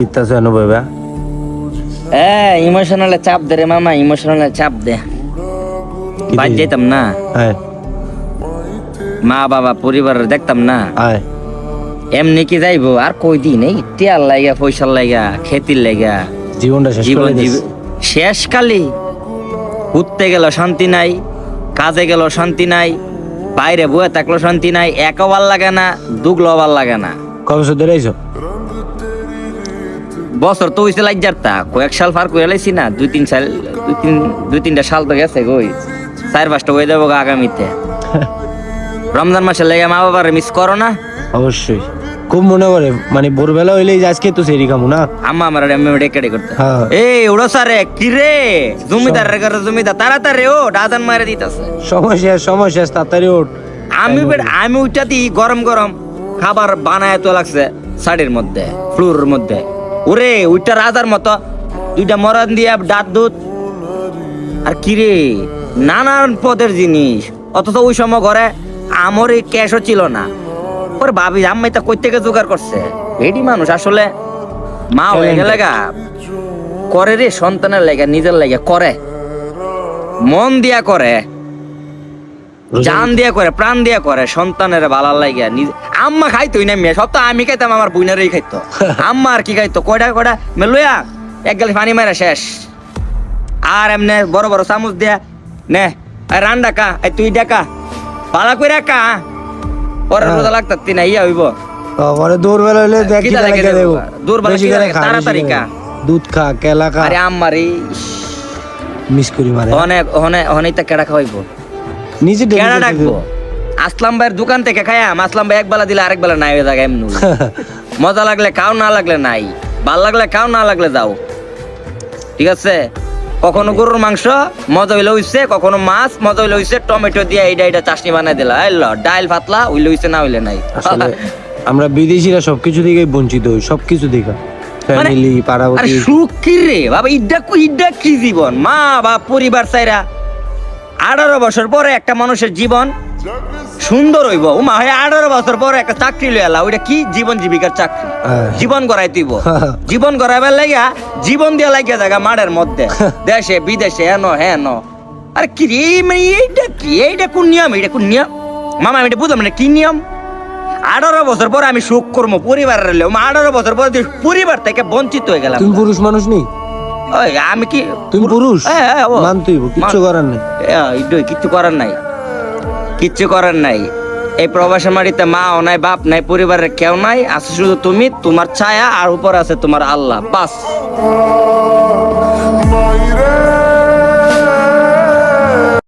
ইত্যাছে অনুভবা emotional চাপ দে রে মামা, ইমোশনাল চাপ দে। বাদ যেতাম না, হ্যাঁ মা বাবা পরিবার দেখতাম না, আয় এমনি কি যাইবো আর কই দিন এই টিয়ার লাগা পয়সার লাগা খেতির লাগা জীবনটা শেষ জীবন করে দিস। শেষ কালি। ঘুরতে গেল শান্তি নাই, কাজে গেল শান্তি নাই, বাইরে বয়ে থাকলো শান্তি নাই, একও ভাল লাগে না, দুগলো ভাল লাগে না। কবে বছর ধরে আইছো? বছর তো হইছে লাইজারতা, কয়েক সাল পার করে লাইছি না, দুই তিনটা সাল তো গেছে গই, 4-5টা হয়ে যাবো আগামীতে। রমজান মাসে লেগে মা বাবার মিস করো না? অবশ্যই খুব মনে করে, মানে ভোরবেলা হইলেই যে আজকে তো সেরি খামু না। আম্মা আমার ডেকে করতে হ্যাঁ। এই উড়ো সারে কি রে জমিদার রে করে জমিদার তাড়াতাড়ি ও ডাজান মারে দিতেছে। সময় শেষ তাড়াতাড়ি ওঠ। আমি উঠা দিই গরম গরম খাবার বানায় তো লাগছে শাড়ির মধ্যে ফ্লোরের মধ্যে, ওরে ওইটা রাজার মতো 2টা মরণ দিয়ে ডাত দুধ আর কি রে নানান পদের জিনিস, অথচ ওই সময় ঘরে আমার এই ক্যাশও ছিল না। ওরে ভাবি আম্মাই তা কই থেকে জোগাড় করছে। এডি মানুষ আসলে মা হয়ে গেলে গা করে রে, সন্তানের লেগে নিজের লেগে করে, মন দিয়া করে, জান দিয়া করে, প্রাণ দিয়া করে, সন্তানের ভালো লাগে। আম্মা খাইতোই না মেয়ে, সব তো আমি খাইতাম, আমার বুইনারই খাইতো। আম্মা আর কি খাইতো, কয়টা মেলুয়া এক গালি পানি মারা শেষ। আর এমনি বড় বড় চামচ দিয়া নে রান ডাকা, তুই ডাকা ভালো করে রাখা, পরে রোজা লাগতার না ইয়া হইব। পরে দৌড়বেলা হইলে দেখ কি লাগে দেব, দূরবেলা বেশি করে খা, তাড়াতাড়ি খা, দুধ খা, কেলা খা। আরে আম্মারি মিস করি মারে। অনেক কেডা খাওয়াইবো, নিজে কেডা ডাকবো? আসলাম ভাইয়ের দোকান থেকে খাইয়াম, আসলাম ভাই একবেলা দিলে আরেক বেলা নাই হয়ে যায় এমনি। মজা লাগলে খাও, না লাগলে নাই, ভাল লাগলে খাও, না লাগলে যাও, ঠিক আছে? কখনো গরুর মাংস মজা হইলে হইছে, কখনো মাছ মজা হইলে হইছে, টমেটো দিয়ে এইটা চাটনি বানাই দিলা, ডাইল পাতলা হইলে হইছে, না হইলে নাই। আসলে আমরা বিদেশিরা সবকিছু থেকে বঞ্চিত হই, সবকিছু থেকে, ফ্যামিলি আরে পাড়াপড়ি। সুখ কি রে বাবা, ইডা কি জীবন? মা বাপ পরিবার চাইরা 18 বছর পরে একটা মানুষের জীবন সুন্দর হইব। উমা হয় 18 বছর পরে একটা চাকরি লইলা, ওইটা কি জীবন জীবিকার চাকরি? জীবন গড়াই তুইব, জীবন গড়াইবার লাগিয়া জীবন দিয়া লাগিয়া জায়গা মাঠের মধ্যে, দেশে বিদেশে হেন। আরে কি রে মানে এইটা কি? এইটা কোন নিয়ম? এইটা কোন নিয়ম মামা? আমি এটা বুঝলাম না, কি নিয়ম? 18 বছর পরে আমি সুখ করবো পরিবারের, 18 বছর পরে পরিবার থেকে বঞ্চিত হয়ে গেলাম। তুমি পুরুষ মানুষ নি? ওই আমি কি তুমি পুরুষ? হ্যাঁ, মানতেই কিচ্ছু করার নেই। কিচ্ছু করার নাই, কিচ্ছু করার নাই। এই প্রবাসের মাটিতে মাও নাই, বাপ নাই, পরিবারের কেউ নাই, আছে শুধু তুমি, তোমার ছায়া, আর উপর আছে তোমার আল্লাহ, বাস।